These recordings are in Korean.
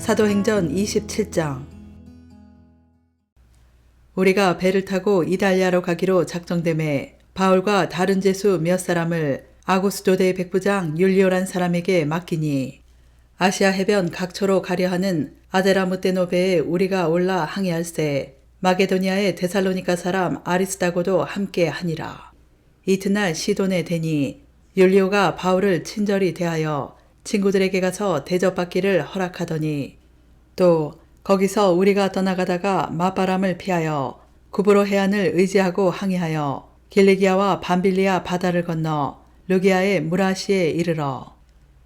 사도행전 27장. 우리가 배를 타고 이달리아로 가기로 작정되매 바울과 다른 제수 몇 사람을 아구스도대 백부장 율리오란 사람에게 맡기니, 아시아 해변 각처로 가려 하는 아데라무떼노 배에 우리가 올라 항해할세 마게도니아의 데살로니가 사람 아리스다고도 함께 하니라. 이튿날 시돈에 대니 율리오가 바울을 친절히 대하여 친구들에게 가서 대접받기를 허락하더니, 또 거기서 우리가 떠나가다가 맞바람을 피하여 구브로 해안을 의지하고 항해하여 길리기아와 밤빌리아 바다를 건너 루기아의 무라시에 이르러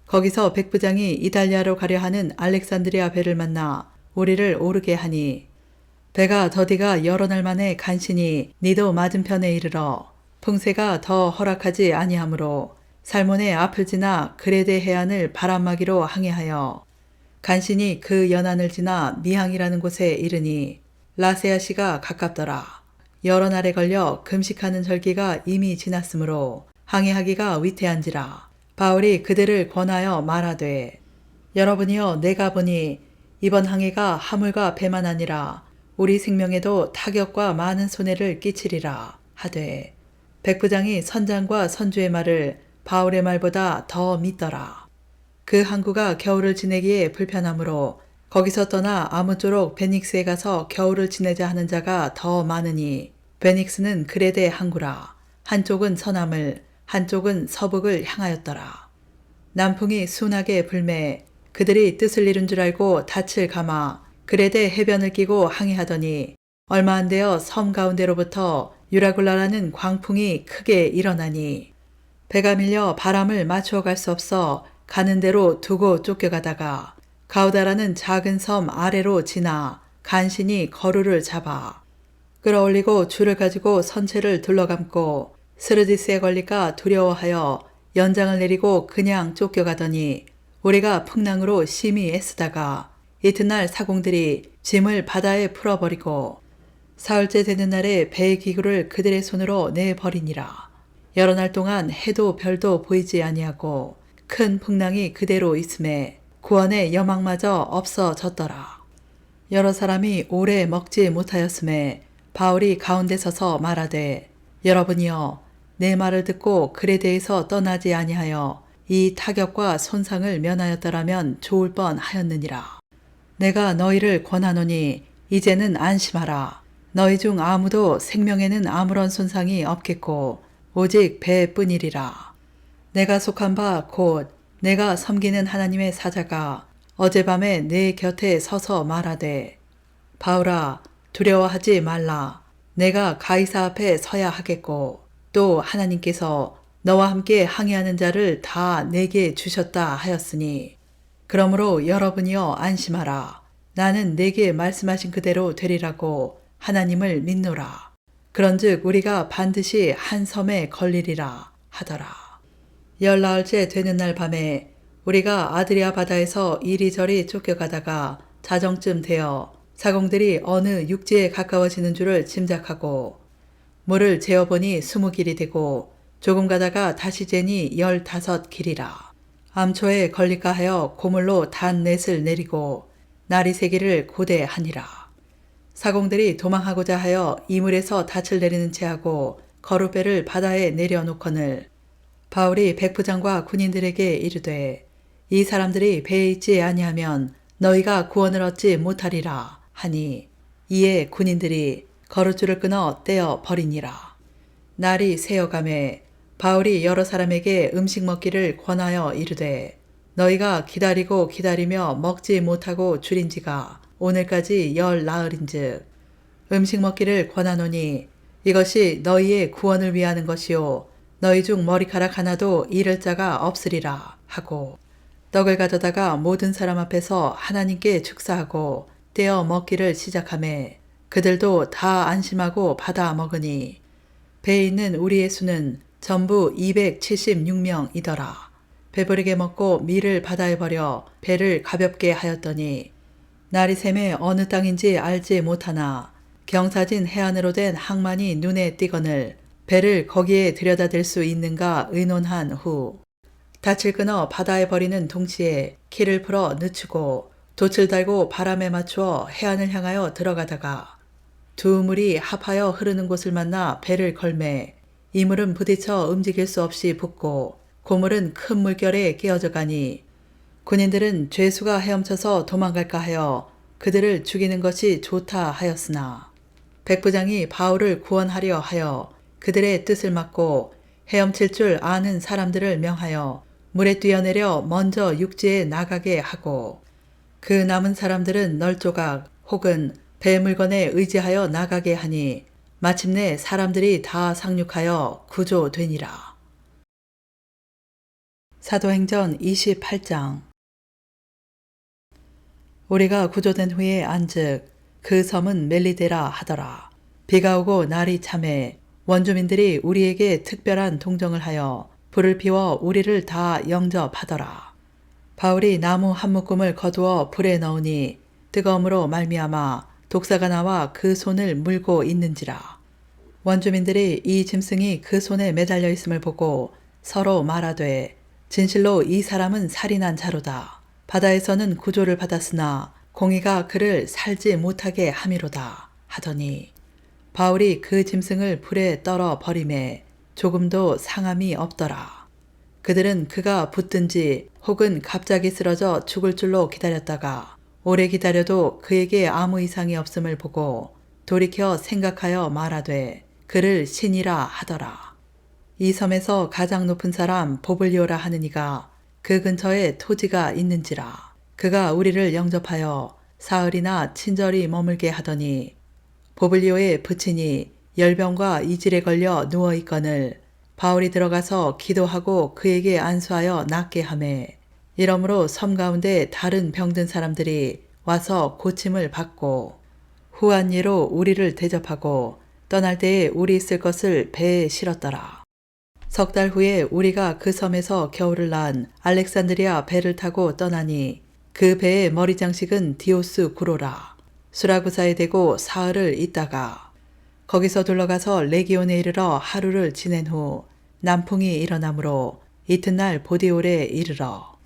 거기서 백부장이 이달리아로 가려 하는 알렉산드리아 배를 만나 우리를 오르게 하니, 배가 더디가 여러 날 만에 간신히 니도 맞은편에 이르러 풍세가 더 허락하지 아니하므로 살몬의 앞을 지나 그레데 해안을 바람막이로 항해하여 간신히 그 연안을 지나 미항이라는 곳에 이르니 라세아시가 가깝더라. 여러 날에 걸려 금식하는 절기가 이미 지났으므로 항해하기가 위태한지라. 바울이 그들을 권하여 말하되, 여러분이여, 내가 보니 이번 항해가 하물과 배만 아니라 우리 생명에도 타격과 많은 손해를 끼치리라 하되, 백부장이 선장과 선주의 말을 바울의 말보다 더 믿더라. 그 항구가 겨울을 지내기에 불편하므로 거기서 떠나 아무쪼록 베닉스에 가서 겨울을 지내자 하는 자가 더 많으니, 베닉스는 그레데 항구라. 한쪽은 서남을, 한쪽은 서북을 향하였더라. 남풍이 순하게 불매 그들이 뜻을 이룬 줄 알고 닻을 감아 그레데 해변을 끼고 항해하더니, 얼마 안 되어 섬 가운데로부터 유라굴라라는 광풍이 크게 일어나니 배가 밀려 바람을 맞추어 갈 수 없어 가는 대로 두고 쫓겨가다가 가우다라는 작은 섬 아래로 지나 간신히 거루를 잡아 끌어올리고 줄을 가지고 선체를 둘러감고 스르디스에 걸릴까 두려워하여 연장을 내리고 그냥 쫓겨가더니, 우리가 풍랑으로 심히 애쓰다가 이튿날 사공들이 짐을 바다에 풀어버리고 사흘째 되는 날에 배의 기구를 그들의 손으로 내버리니라. 여러 날 동안 해도 별도 보이지 아니하고 큰 풍랑이 그대로 있음에 구원의 여망마저 없어졌더라. 여러 사람이 오래 먹지 못하였음에 바울이 가운데 서서 말하되, 여러분이여, 내 말을 듣고 그레데에서 떠나지 아니하여 이 타격과 손상을 면하였더라면 좋을 뻔하였느니라. 내가 너희를 권하노니 이제는 안심하라. 너희 중 아무도 생명에는 아무런 손상이 없겠고 오직 배뿐이리라. 내가 속한 바 곧 내가 섬기는 하나님의 사자가 어젯밤에 내 곁에 서서 말하되, 바울아, 두려워하지 말라. 내가 가이사 앞에 서야 하겠고 또 하나님께서 너와 함께 항해하는 자를 다 내게 주셨다 하였으니, 그러므로 여러분이여 안심하라. 나는 내게 말씀하신 그대로 되리라고 하나님을 믿노라. 그런즉 우리가 반드시 한 섬에 걸리리라 하더라. 14일째 되는 날 밤에 우리가 아드리아 바다에서 이리저리 쫓겨가다가 자정쯤 되어 사공들이 어느 육지에 가까워지는 줄을 짐작하고 물을 재어보니 20길이 되고 조금 가다가 다시 재니 15길이라. 암초에 걸릴까 하여 고물로 단 넷을 내리고 날이 새기를 고대하니라. 사공들이 도망하고자 하여 이물에서 닻을 내리는 채 하고 거룻배를 바다에 내려놓거늘 바울이 백부장과 군인들에게 이르되, 이 사람들이 배에 있지 아니하면 너희가 구원을 얻지 못하리라 하니, 이에 군인들이 거룻줄을 끊어 떼어 버리니라. 날이 새어가매 바울이 여러 사람에게 음식 먹기를 권하여 이르되, 너희가 기다리고 기다리며 먹지 못하고 줄인 지가 오늘까지 10나흘인즉 음식 먹기를 권하노니 이것이 너희의 구원을 위하는 것이요 너희 중 머리카락 하나도 잃을 자가 없으리라 하고, 떡을 가져다가 모든 사람 앞에서 하나님께 축사하고 떼어 먹기를 시작하매 그들도 다 안심하고 받아 먹으니 배에 있는 우리의 수는 전부 276명이더라. 배부르게 먹고 밀을 바다에 버려 배를 가볍게 하였더니 날이 새매 어느 땅인지 알지 못하나 경사진 해안으로 된 항만이 눈에 띄거늘 배를 거기에 들여다댈 수 있는가 의논한 후 닻을 끊어 바다에 버리는 동시에 키를 풀어 늦추고 돛을 달고 바람에 맞추어 해안을 향하여 들어가다가 두 물이 합하여 흐르는 곳을 만나 배를 걸매 이 물은 부딪혀 움직일 수 없이 붓고 고물은 큰 물결에 깨어져 가니 군인들은 죄수가 헤엄쳐서 도망갈까 하여 그들을 죽이는 것이 좋다 하였으나 백부장이 바울을 구원하려 하여 그들의 뜻을 막고 헤엄칠 줄 아는 사람들을 명하여 물에 뛰어내려 먼저 육지에 나가게 하고 그 남은 사람들은 널조각 혹은 배 물건에 의지하여 나가게 하니 마침내 사람들이 다 상륙하여 구조되니라. 사도행전 28장. 우리가 구조된 후에 안즉 그 섬은 멜리데라 하더라. 비가 오고 날이 참해 원주민들이 우리에게 특별한 동정을 하여 불을 피워 우리를 다 영접하더라. 바울이 나무 한 묶음을 거두어 불에 넣으니 뜨거움으로 말미암아 독사가 나와 그 손을 물고 있는지라. 원주민들이 이 짐승이 그 손에 매달려 있음을 보고 서로 말하되 진실로 이 사람은 살인한 자로다. 바다에서는 구조를 받았으나 공의가 그를 살지 못하게 함이로다 하더니 바울이 그 짐승을 불에 떨어 버리매 조금도 상함이 없더라. 그들은 그가 붙든지 혹은 갑자기 쓰러져 죽을 줄로 기다렸다가 오래 기다려도 그에게 아무 이상이 없음을 보고 돌이켜 생각하여 말하되 그를 신이라 하더라. 이 섬에서 가장 높은 사람 보블리오라 하는 이가 그 근처에 토지가 있는지라. 그가 우리를 영접하여 사흘이나 친절히 머물게 하더니 보블리오의 부친이 열병과 이질에 걸려 누워있거늘 바울이 들어가서 기도하고 그에게 안수하여 낫게 하매 이러므로 섬 가운데 다른 병든 사람들이 와서 고침을 받고 후한 예로 우리를 대접하고 떠날 때에 우리 있을 것을 배에 실었더라. 석 달 후에 우리가 그 섬에서 겨울을 난 알렉산드리아 배를 타고 떠나니 그 배의 머리 장식은 디오스 구로라. 수라구사에 대고 사흘을 있다가 거기서 둘러가서 레기온에 이르러 하루를 지낸 후 남풍이 일어나므로 이튿날 보디올에 이르러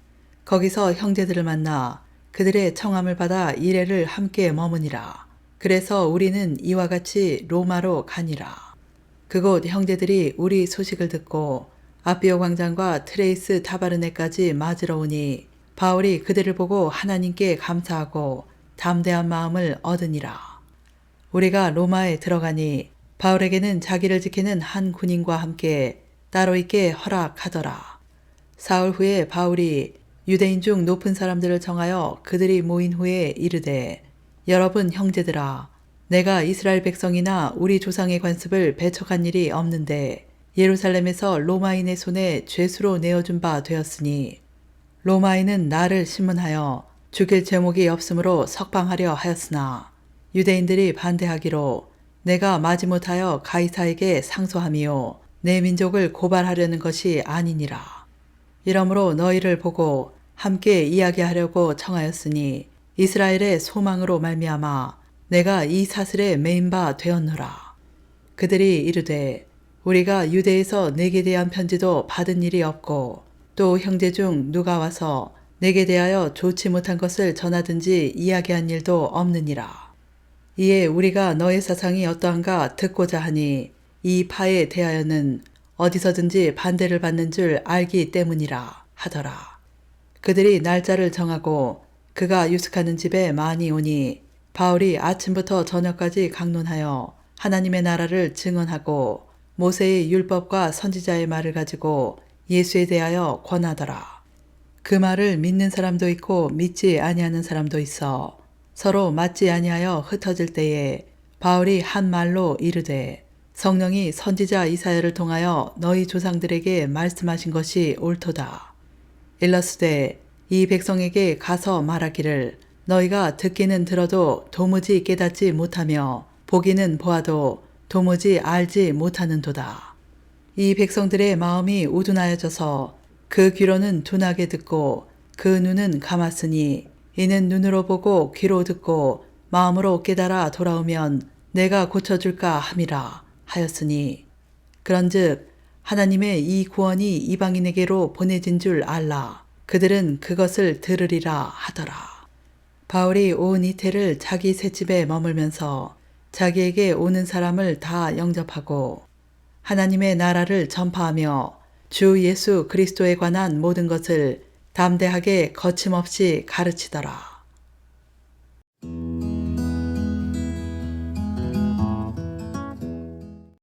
거기서 형제들을 만나 그들의 청함을 받아 이레를 함께 머무니라. 그래서 우리는 이와 같이 로마로 가니라. 그곳 형제들이 우리 소식을 듣고 아비오 광장과 트레이스 타바르네까지 맞으러 오니 바울이 그들을 보고 하나님께 감사하고 담대한 마음을 얻으니라. 우리가 로마에 들어가니 바울에게는 자기를 지키는 한 군인과 함께 따로 있게 허락하더라. 사흘 후에 바울이 유대인 중 높은 사람들을 정하여 그들이 모인 후에 이르되 여러분 형제들아 내가 이스라엘 백성이나 우리 조상의 관습을 배척한 일이 없는데 예루살렘에서 로마인의 손에 죄수로 내어준 바 되었으니 로마인은 나를 신문하여 죽일 제목이 없으므로 석방하려 하였으나 유대인들이 반대하기로 내가 마지못하여 가이사에게 상소함이요 내 민족을 고발하려는 것이 아니니라. 이러므로 너희를 보고 함께 이야기하려고 청하였으니 이스라엘의 소망으로 말미암아 내가 이 사슬에 매인 바 되었노라. 그들이 이르되 우리가 유대에서 내게 대한 편지도 받은 일이 없고 또 형제 중 누가 와서 내게 대하여 좋지 못한 것을 전하든지 이야기한 일도 없느니라. 이에 우리가 너의 사상이 어떠한가 듣고자 하니 이 파에 대하여는 어디서든지 반대를 받는 줄 알기 때문이라 하더라. 그들이 날짜를 정하고 그가 유숙하는 집에 많이 오니 바울이 아침부터 저녁까지 강론하여 하나님의 나라를 증언하고 모세의 율법과 선지자의 말을 가지고 예수에 대하여 권하더라. 그 말을 믿는 사람도 있고 믿지 아니하는 사람도 있어 서로 맞지 아니하여 흩어질 때에 바울이 한 말로 이르되 성령이 선지자 이사야를 통하여 너희 조상들에게 말씀하신 것이 옳도다. 일러스되 이 백성에게 가서 말하기를 너희가 듣기는 들어도 도무지 깨닫지 못하며 보기는 보아도 도무지 알지 못하는도다. 이 백성들의 마음이 우둔하여져서 그 귀로는 둔하게 듣고 그 눈은 감았으니 이는 눈으로 보고 귀로 듣고 마음으로 깨달아 돌아오면 내가 고쳐줄까 함이라 하였으니 그런즉 하나님의 이 구원이 이방인에게로 보내진 줄 알라. 그들은 그것을 들으리라 하더라. 바울이 온 이태를 자기 셋집에 머물면서 자기에게 오는 사람을 다 영접하고 하나님의 나라를 전파하며 주 예수 그리스도에 관한 모든 것을 담대하게 거침없이 가르치더라.